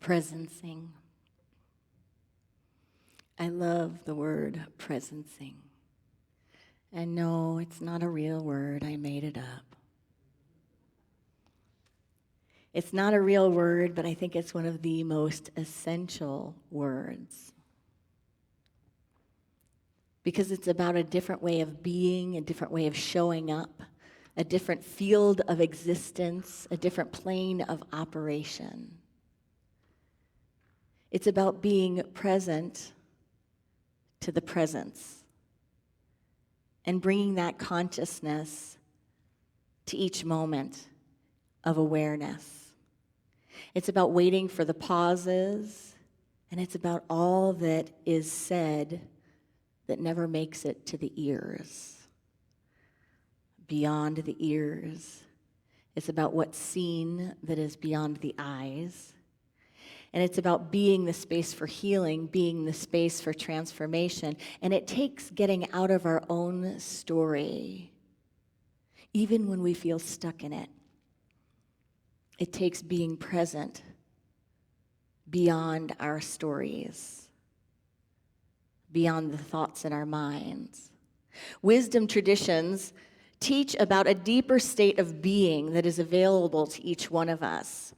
Presencing. I love the word presencing. And no, it's not a real word. I made it up. It's not a real word, but I think it's one of the most essential words. Because it's about a different way of being, a different way of showing up, a different field of existence, a different plane of operation. It's about being present to the presence and bringing that consciousness to each moment of awareness. It's about waiting for the pauses, and it's about all that is said that never makes it to the ears. Beyond the ears. It's about what's seen that is beyond the eyes. And it's about being the space for healing, being the space for transformation. And it takes getting out of our own story, even when we feel stuck in it. It takes being present beyond our stories, beyond the thoughts in our minds. Wisdom traditions teach about a deeper state of being that is available to each one of us,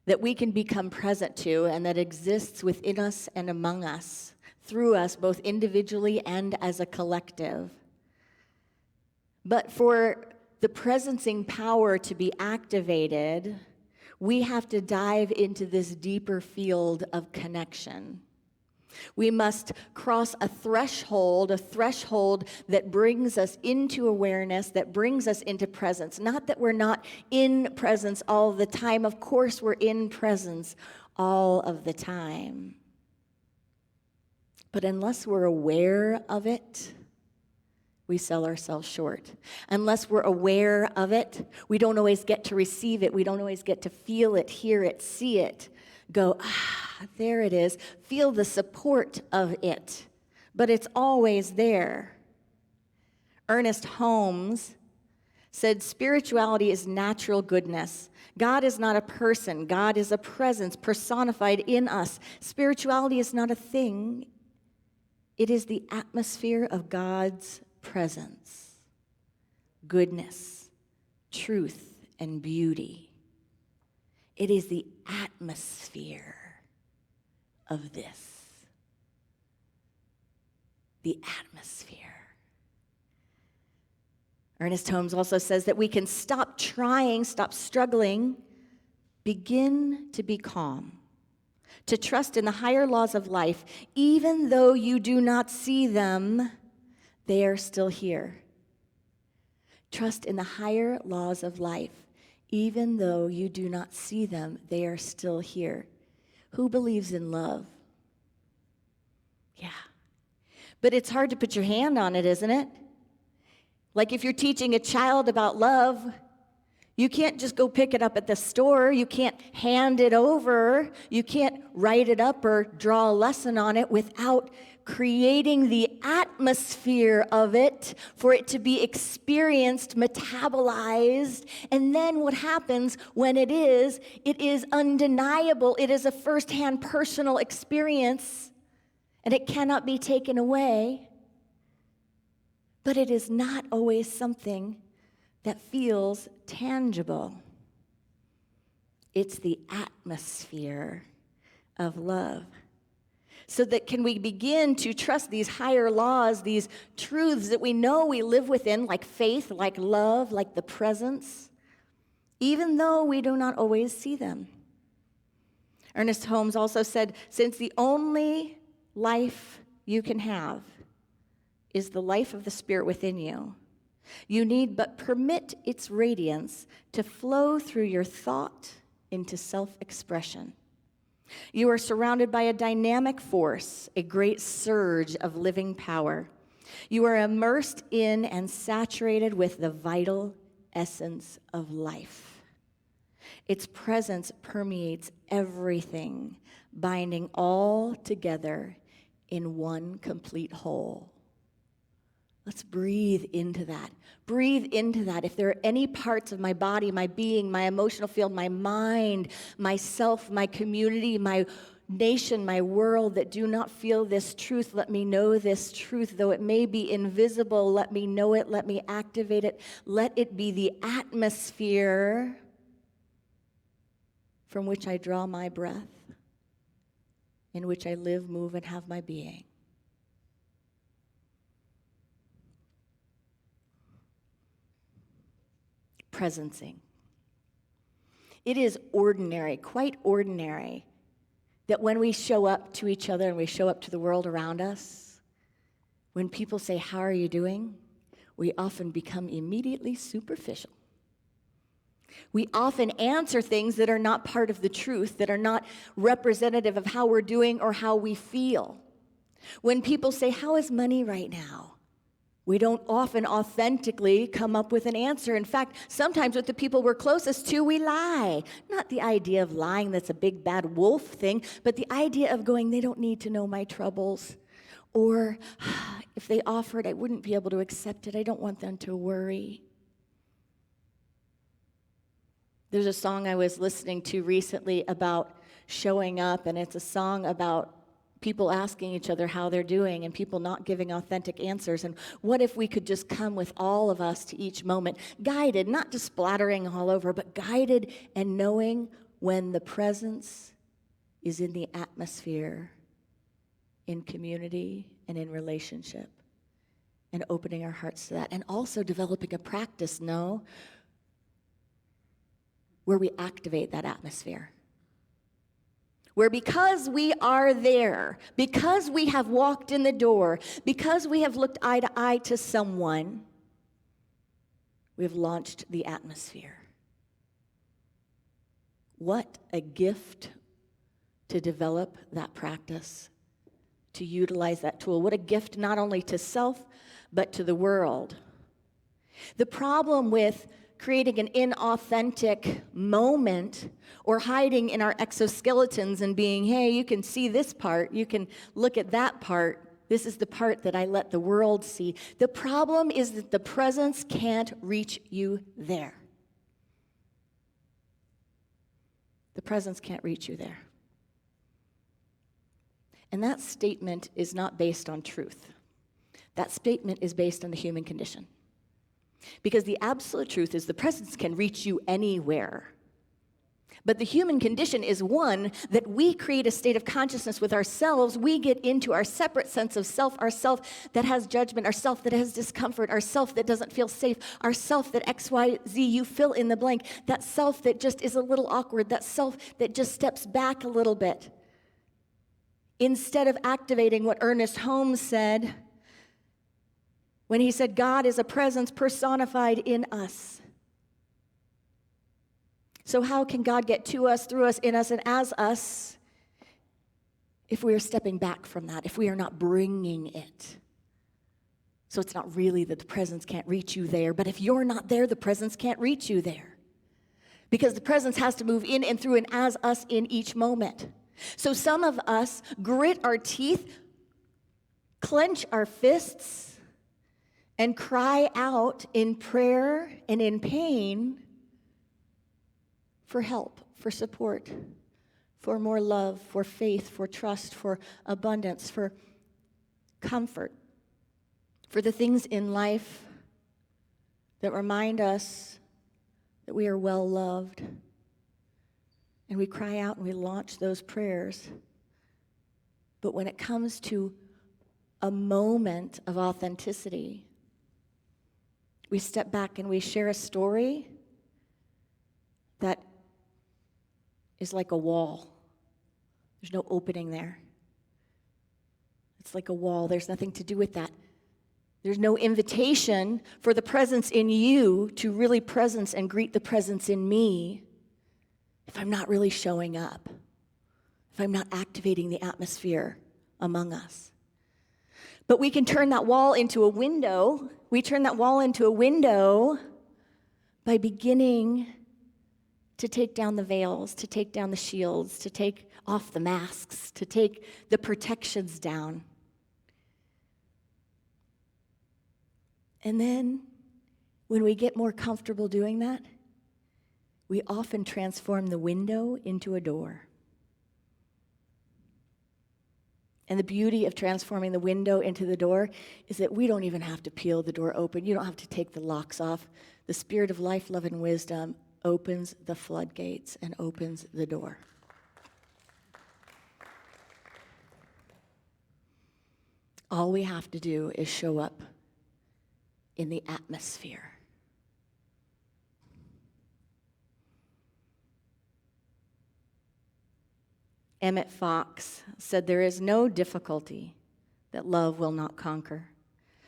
that we can become present to, and that exists within us and among us, through us, both individually and as a collective. But for the presencing power to be activated, we have to dive into this deeper field of connection. We must cross a threshold that brings us into awareness, that brings us into presence. Not that we're not in presence all the time. Of course, we're in presence all of the time. But unless we're aware of it, we sell ourselves short. Unless we're aware of it, we don't always get to receive it. We don't always get to feel it, hear it, see it. Go, there it is. Feel the support of it. But it's always there. Ernest Holmes said, spirituality is natural goodness. God is not a person. God is a presence personified in us. Spirituality is not a thing. It is the atmosphere of God's presence, goodness, truth, and beauty. It is the atmosphere of this. The atmosphere. Ernest Holmes also says that we can stop trying, stop struggling, begin to be calm, to trust in the higher laws of life. Even though you do not see them, they are still here. Trust in the higher laws of life. Even though you do not see them, they are still here. Who believes in love? Yeah. But it's hard to put your hand on it, isn't it? Like if you're teaching a child about love, you can't just go pick it up at the store. You can't hand it over. You can't write it up or draw a lesson on it without creating the atmosphere of it for it to be experienced, metabolized. And then what happens when it is undeniable. It is a firsthand personal experience, and it cannot be taken away. But it is not always something that feels tangible. It's the atmosphere of love. So that can we begin to trust these higher laws, these truths that we know we live within, like faith, like love, like the presence, even though we do not always see them. Ernest Holmes also said, since the only life you can have is the life of the Spirit within you, you need but permit its radiance to flow through your thought into self-expression. You are surrounded by a dynamic force, a great surge of living power. You are immersed in and saturated with the vital essence of life. Its presence permeates everything, binding all together in one complete whole. Let's breathe into that. Breathe into that. If there are any parts of my body, my being, my emotional field, my mind, myself, my community, my nation, my world that do not feel this truth, let me know this truth. Though it may be invisible, let me know it. Let me activate it. Let it be the atmosphere from which I draw my breath, in which I live, move, and have my being. Presencing. It is ordinary, quite ordinary, that when we show up to each other and we show up to the world around us, when people say, "How are you doing?" we often become immediately superficial. We often answer things that are not part of the truth, that are not representative of how we're doing or how we feel. When people say, "How is money right now?" we don't often authentically come up with an answer. In fact, sometimes with the people we're closest to, we lie. Not the idea of lying that's a big bad wolf thing, but the idea of going, they don't need to know my troubles. Or if they offered, I wouldn't be able to accept it. I don't want them to worry. There's a song I was listening to recently about showing up, and it's a song about people asking each other how they're doing and people not giving authentic answers. And what if we could just come with all of us to each moment, guided, not just splattering all over, but guided and knowing when the presence is in the atmosphere, in community and in relationship, and opening our hearts to that. And also developing a practice, where we activate that atmosphere. Where because we are there, because we have walked in the door, because we have looked eye to eye to someone, we have launched the atmosphere. What a gift to develop that practice, to utilize that tool. What a gift not only to self, but to the world. The problem with creating an inauthentic moment or hiding in our exoskeletons and being, hey, you can see this part, you can look at that part, this is the part that I let the world see. The problem is that the presence can't reach you there. The presence can't reach you there. And that statement is not based on truth. That statement is based on the human condition. Because the absolute truth is the presence can reach you anywhere. But the human condition is one that we create a state of consciousness with ourselves. We get into our separate sense of self, our self that has judgment, our self that has discomfort, our self that doesn't feel safe, our self that X, Y, Z, you fill in the blank, that self that just is a little awkward, that self that just steps back a little bit. Instead of activating what Ernest Holmes said, when he said, God is a presence personified in us. So how can God get to us, through us, in us, and as us if we are stepping back from that, if we are not bringing it? So it's not really that the presence can't reach you there, but if you're not there, the presence can't reach you there. Because the presence has to move in and through and as us in each moment. So some of us grit our teeth, clench our fists, and cry out in prayer and in pain for help, for support, for more love, for faith, for trust, for abundance, for comfort, for the things in life that remind us that we are well loved. And we cry out and we launch those prayers. But when it comes to a moment of authenticity, we step back and we share a story that is like a wall. There's no opening there. It's like a wall. There's nothing to do with that. There's no invitation for the presence in you to really presence and greet the presence in me if I'm not really showing up, if I'm not activating the atmosphere among us. But we can turn that wall into a window. We turn that wall into a window by beginning to take down the veils, to take down the shields, to take off the masks, to take the protections down. And then when we get more comfortable doing that, we often transform the window into a door. And the beauty of transforming the window into the door is that we don't even have to peel the door open. You don't have to take the locks off. The Spirit of life, love, and wisdom opens the floodgates and opens the door. All we have to do is show up in the atmosphere. Emmett Fox said, "There is no difficulty that love will not conquer,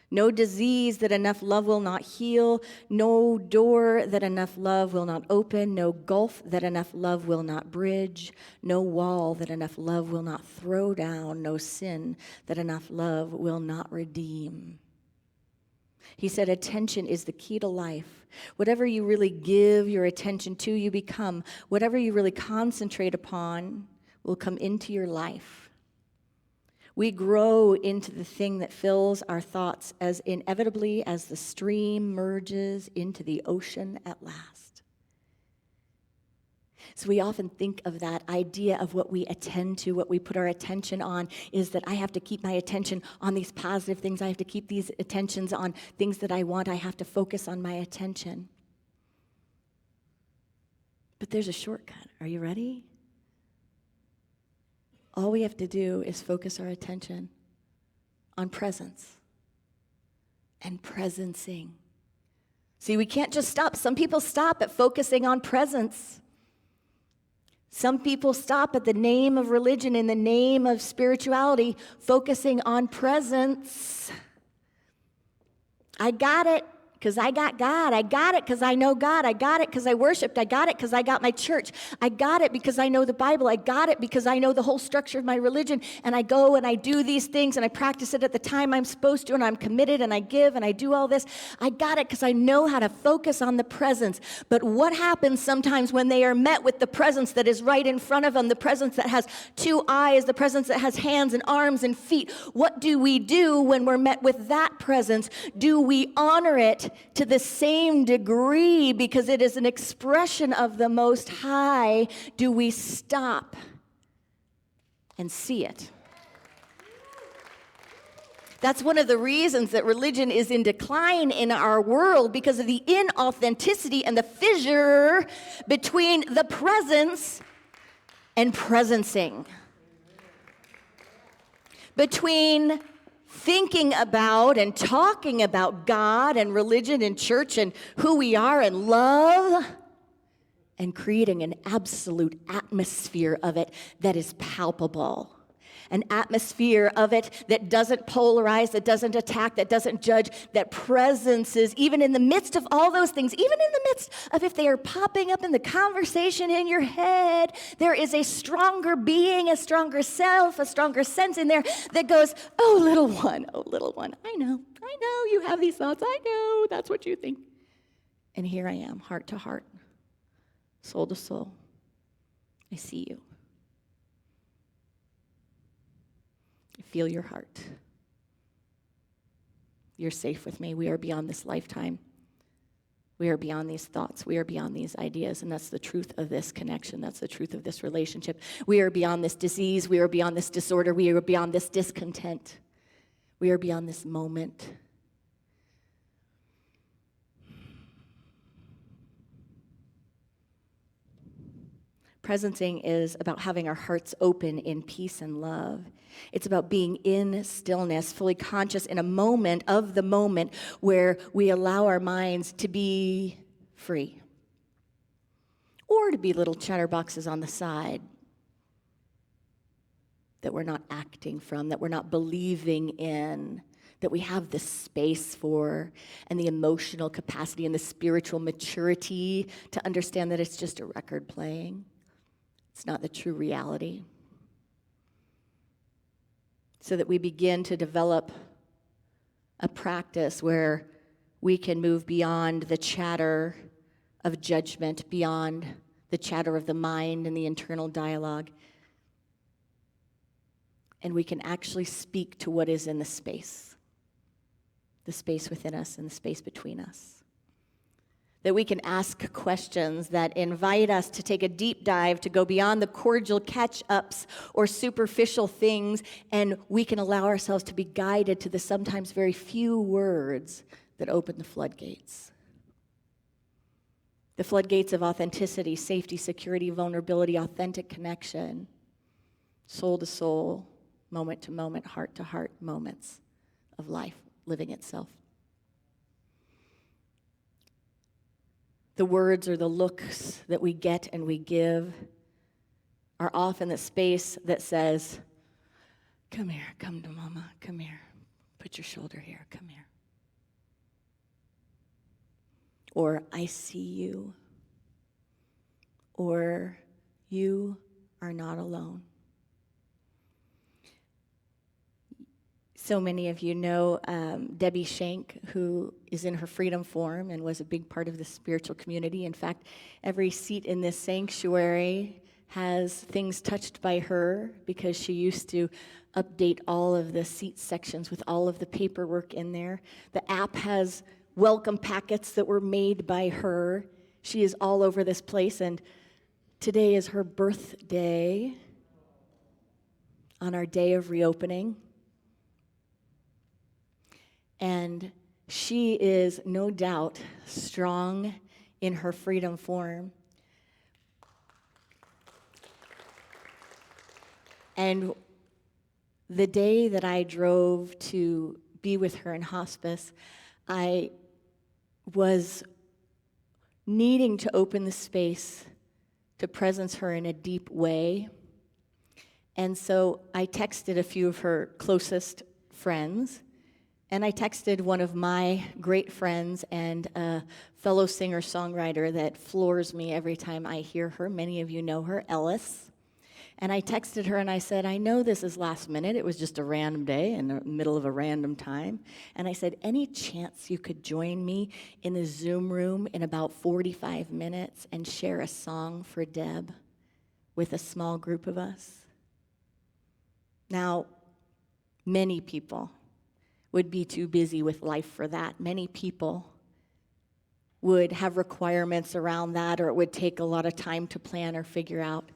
no disease that enough love will not heal, no door that enough love will not open, no gulf that enough love will not bridge, no wall that enough love will not throw down, no sin that enough love will not redeem." He said, attention is the key to life. Whatever you really give your attention to, you become. Whatever you really concentrate upon will come into your life. We grow into the thing that fills our thoughts as inevitably as the stream merges into the ocean at last. So we often think of that idea of what we attend to, what we put our attention on, is that I have to keep my attention on these positive things. I have to keep these attentions on things that I want. I have to focus on my attention. But there's a shortcut. Are you ready? All we have to do is focus our attention on presence and presencing. See, we can't just stop. Some people stop at focusing on presence. Some people stop at the name of religion, in the name of spirituality, focusing on presence. I got it because I got God. I got it because I know God. I got it because I worshiped. I got it because I got my church. I got it because I know the Bible. I got it because I know the whole structure of my religion. And I go and I do these things and I practice it at the time I'm supposed to, and I'm committed and I give and I do all this. I got it because I know how to focus on the presence. But what happens sometimes when they are met with the presence that is right in front of them, the presence that has two eyes, the presence that has hands and arms and feet? What do we do when we're met with that presence? Do we honor it to the same degree because it is an expression of the Most High? Do we stop and see it? That's one of the reasons that religion is in decline in our world, because of the inauthenticity and the fissure between the presence and presencing. Between thinking about and talking about God and religion and church and who we are and love, and creating an absolute atmosphere of it that is palpable. An atmosphere of it that doesn't polarize, that doesn't attack, that doesn't judge, that presences, even in the midst of all those things, even in the midst of if they are popping up in the conversation in your head, there is a stronger being, a stronger self, a stronger sense in there that goes, oh, little one, I know you have these thoughts, I know, that's what you think. And here I am, heart to heart, soul to soul. I see you. Feel your heart. You're safe with me. We are beyond this lifetime. We are beyond these thoughts. We are beyond these ideas. And that's the truth of this connection. That's the truth of this relationship. We are beyond this disease. We are beyond this disorder. We are beyond this discontent. We are beyond this moment. Presencing is about having our hearts open in peace and love. It's about being in stillness, fully conscious in a moment of the moment where we allow our minds to be free, or to be little chatterboxes on the side that we're not acting from, that we're not believing in, that we have the space for, and the emotional capacity and the spiritual maturity to understand that it's just a record playing. It's not the true reality. So that we begin to develop a practice where we can move beyond the chatter of judgment, beyond the chatter of the mind and the internal dialogue. And we can actually speak to what is in the space. the space within us and the space between us. That we can ask questions that invite us to take a deep dive, to go beyond the cordial catch-ups or superficial things, and we can allow ourselves to be guided to the sometimes very few words that open the floodgates. The floodgates of authenticity, safety, security, vulnerability, authentic connection, soul to soul, moment to moment, heart to heart moments of life living itself. The words or the looks that we get and we give are often the space that says, come here, come to mama, come here, put your shoulder here, come here. Or I see you. Or you are not alone. So many of you know Debbie Shank, who is in her Freedom Forum and was a big part of the spiritual community. In fact, every seat in this sanctuary has things touched by her because she used to update all of the seat sections with all of the paperwork in there. The app has welcome packets that were made by her. She is all over this place, and today is her birthday on our day of reopening. And she is no doubt strong in her freedom form. And the day that I drove to be with her in hospice, I was needing to open the space to presence her in a deep way. And so I texted a few of her closest friends. And I texted one of my great friends and a fellow singer-songwriter that floors me every time I hear her. Many of you know her, Ellis. And I texted her and I said, I know this is last minute. It was just a random day in the middle of a random time. And I said, any chance you could join me in the Zoom room in about 45 minutes and share a song for Deb with a small group of us? Now, many people would be too busy with life for that. Many people would have requirements around that, or it would take a lot of time to plan or figure out.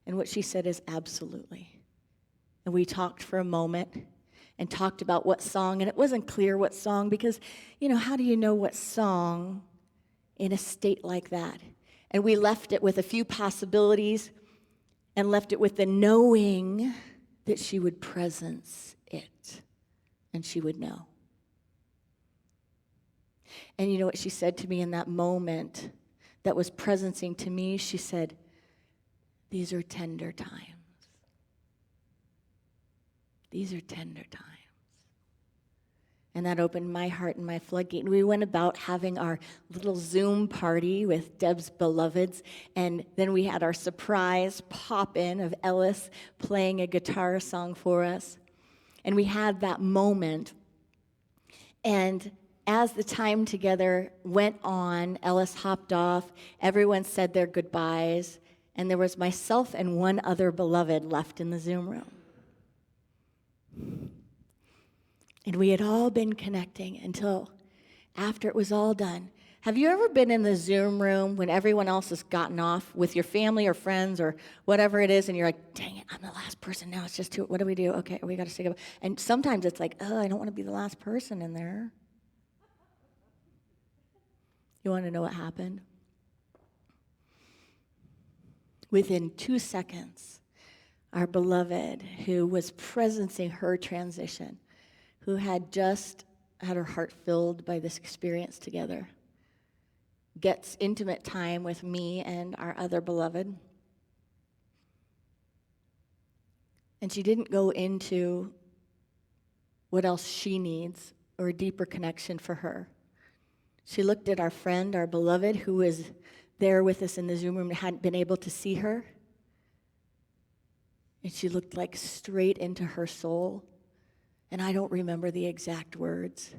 And what she said is absolutely. And we talked for a moment and talked about what song, and it wasn't clear what song because, how do you know what song in a state like that? And we left it with a few possibilities and left it with the knowing that she would presence it. And she would know. And you know what she said to me in that moment that was presencing to me? She said, these are tender times. These are tender times. And that opened my heart and my floodgate. And we went about having our little Zoom party with Deb's beloveds. And then we had our surprise pop-in of Ellis playing a guitar song for us. And we had that moment. And as the time together went on, Ellis hopped off, everyone said their goodbyes, and there was myself and one other beloved left in the Zoom room. And we had all been connecting until after it was all done. Have you ever been in the Zoom room when everyone else has gotten off with your family or friends or whatever it is, and you're like, dang it, I'm the last person now. It's just too, what do we do? Okay, we got to stick up. And sometimes it's like, I don't want to be the last person in there. You want to know what happened? Within 2 seconds, our beloved, who was presencing her transition, who had just had her heart filled by this experience together, gets intimate time with me and our other beloved. And she didn't go into what else she needs or a deeper connection for her. She looked at our friend, our beloved, who was there with us in the Zoom room and hadn't been able to see her. And she looked like straight into her soul. And I don't remember the exact words.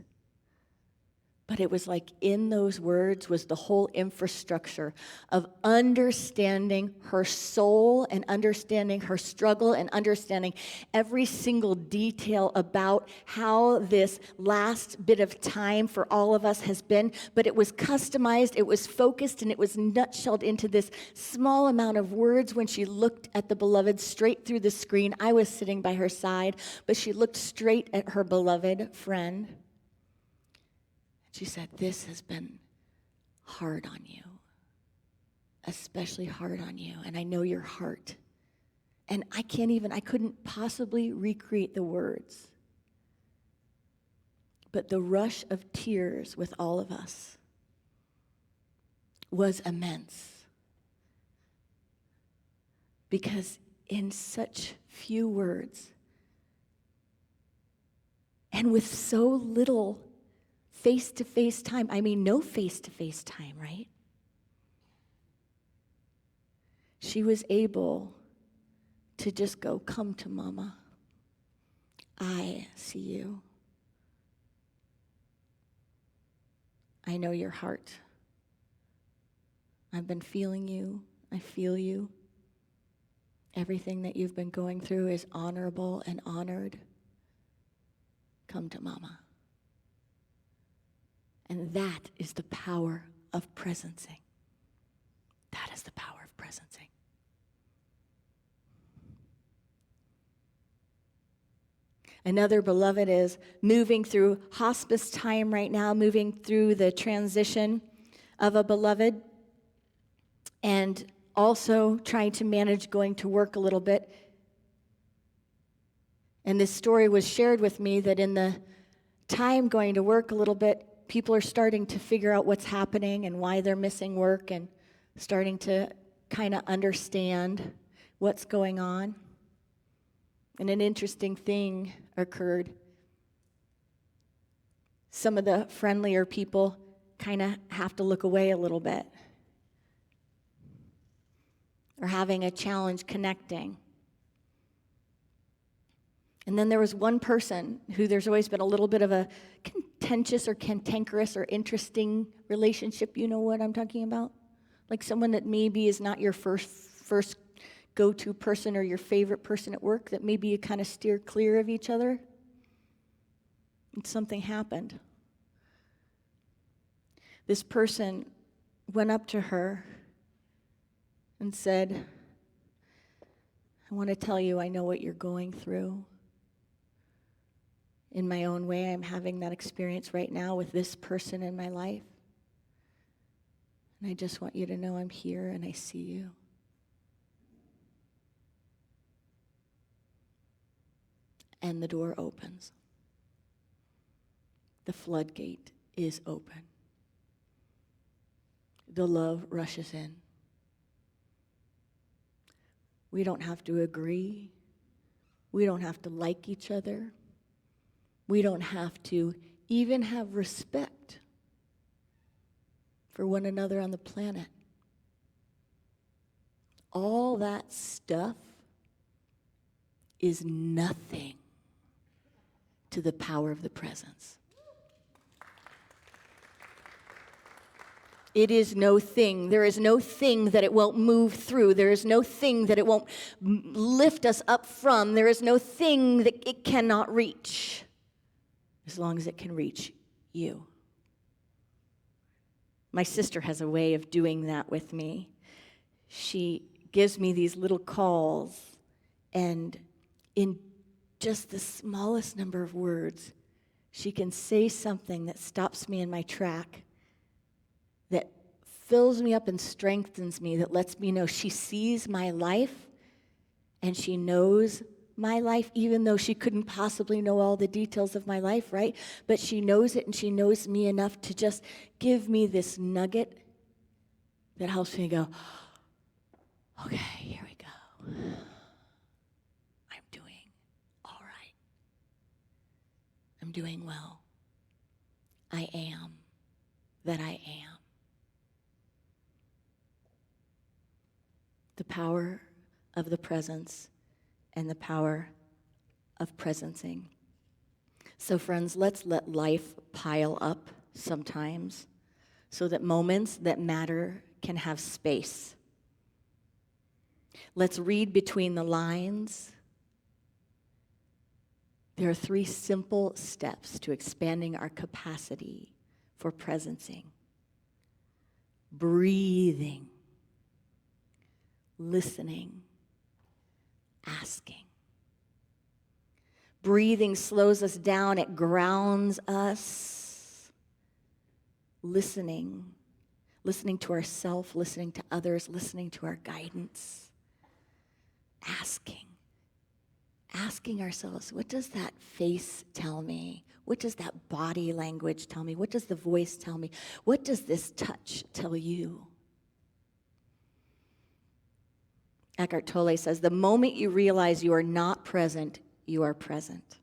But it was like in those words was the whole infrastructure of understanding her soul and understanding her struggle and understanding every single detail about how this last bit of time for all of us has been. But it was customized, it was focused, and it was nutshelled into this small amount of words when she looked at the beloved straight through the screen. I was sitting by her side, but she looked straight at her beloved friend. She said, "This has been hard on you, especially hard on you, and I know your heart." And I couldn't possibly recreate the words. But the rush of tears with all of us was immense. Because in such few words, and with so little face-to-face time. No face-to-face time, right? She was able to just go, "Come to Mama. I see you. I know your heart. I've been feeling you. I feel you. Everything that you've been going through is honorable and honored. Come to Mama." And that is the power of presencing. That is the power of presencing. Another beloved is moving through hospice time right now, moving through the transition of a beloved, and also trying to manage going to work a little bit. And this story was shared with me that in the time going to work a little bit, people are starting to figure out what's happening and why they're missing work and starting to kind of understand what's going on. And an interesting thing occurred. Some of the friendlier people kind of have to look away a little bit. Or having a challenge connecting. And then there was one person who there's always been a little bit of a contentious or cantankerous or interesting relationship. You know what I'm talking about? Like someone that maybe is not your first go-to person or your favorite person at work, that maybe you kind of steer clear of each other. And something happened. This person went up to her and said, "I want to tell you I know what you're going through. In my own way, I'm having that experience right now with this person in my life. And I just want you to know I'm here and I see you." And the door opens. The floodgate is open. The love rushes in. We don't have to agree. We don't have to like each other. We don't have to even have respect for one another on the planet. All that stuff is nothing to the power of the presence. It is no thing. There is no thing that it won't move through. There is no thing that it won't lift us up from. There is no thing that it cannot reach, as long as it can reach you. My sister has a way of doing that with me. She gives me these little calls, and in just the smallest number of words, she can say something that stops me in my track, that fills me up and strengthens me, that lets me know she sees my life and she knows my life, even though she couldn't possibly know all the details of my life, right? But she knows it, and she knows me enough to just give me this nugget that helps me go, "Okay, here we go. I'm doing all right. I'm doing well. I am that I am." The power of the presence and the power of presencing. So friends, let's let life pile up sometimes so that moments that matter can have space. Let's read between the lines. There are 3 simple steps to expanding our capacity for presencing. Breathing, listening, asking. Breathing slows us down, it grounds us. Listening to ourselves, listening to others, listening to our guidance. Asking ourselves, what does that face tell me? What does that body language tell me? What does the voice tell me? What does this touch tell you? Eckhart Tolle says, the moment you realize you are not present, you are present.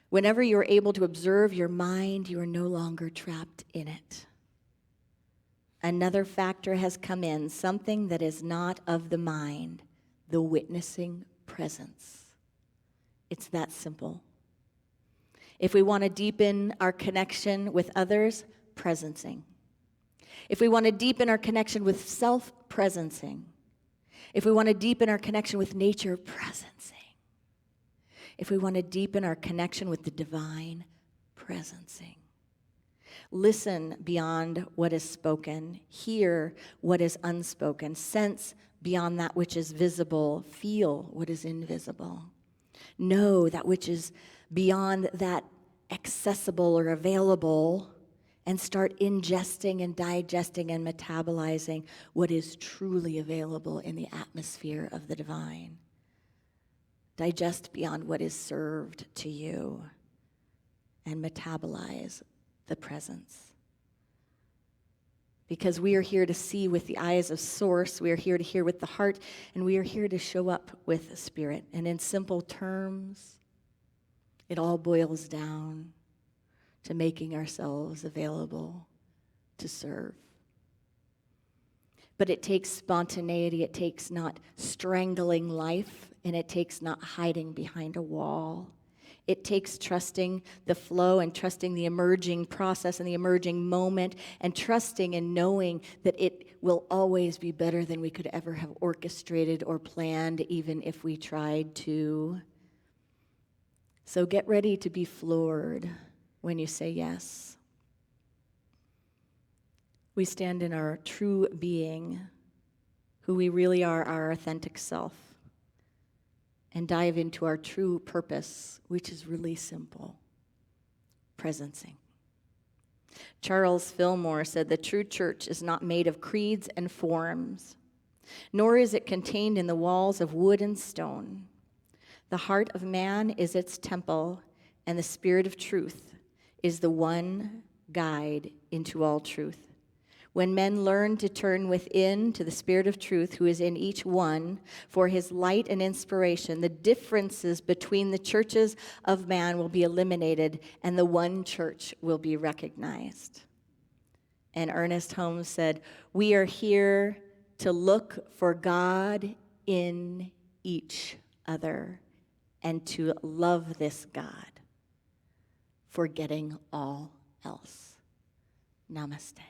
Whenever you are able to observe your mind, you are no longer trapped in it. Another factor has come in, something that is not of the mind, the witnessing presence. It's that simple. If we want to deepen our connection with others, presencing. If we want to deepen our connection with self, presencing. If we want to deepen our connection with nature, presencing. If we want to deepen our connection with the divine, presencing. Listen beyond what is spoken. Hear what is unspoken. Sense beyond that which is visible. Feel what is invisible. Know that which is beyond that accessible or available, and start ingesting and digesting and metabolizing what is truly available in the atmosphere of the divine. Digest beyond what is served to you and metabolize the presence. Because we are here to see with the eyes of Source, we are here to hear with the heart, and we are here to show up with the Spirit. And in simple terms, it all boils down to making ourselves available to serve. But it takes spontaneity, it takes not strangling life, and it takes not hiding behind a wall. It takes trusting the flow and trusting the emerging process and the emerging moment, and trusting and knowing that it will always be better than we could ever have orchestrated or planned, even if we tried to. So get ready to be floored when you say yes. We stand in our true being, who we really are, our authentic self, and dive into our true purpose, which is really simple: presencing. Charles Fillmore said, the true church is not made of creeds and forms, nor is it contained in the walls of wood and stone. The heart of man is its temple, and the Spirit of truth is the one guide into all truth. When men learn to turn within to the Spirit of truth who is in each one for his light and inspiration, the differences between the churches of man will be eliminated and the one church will be recognized. And Ernest Holmes said, we are here to look for God in each other and to love this God, forgetting all else. Namaste.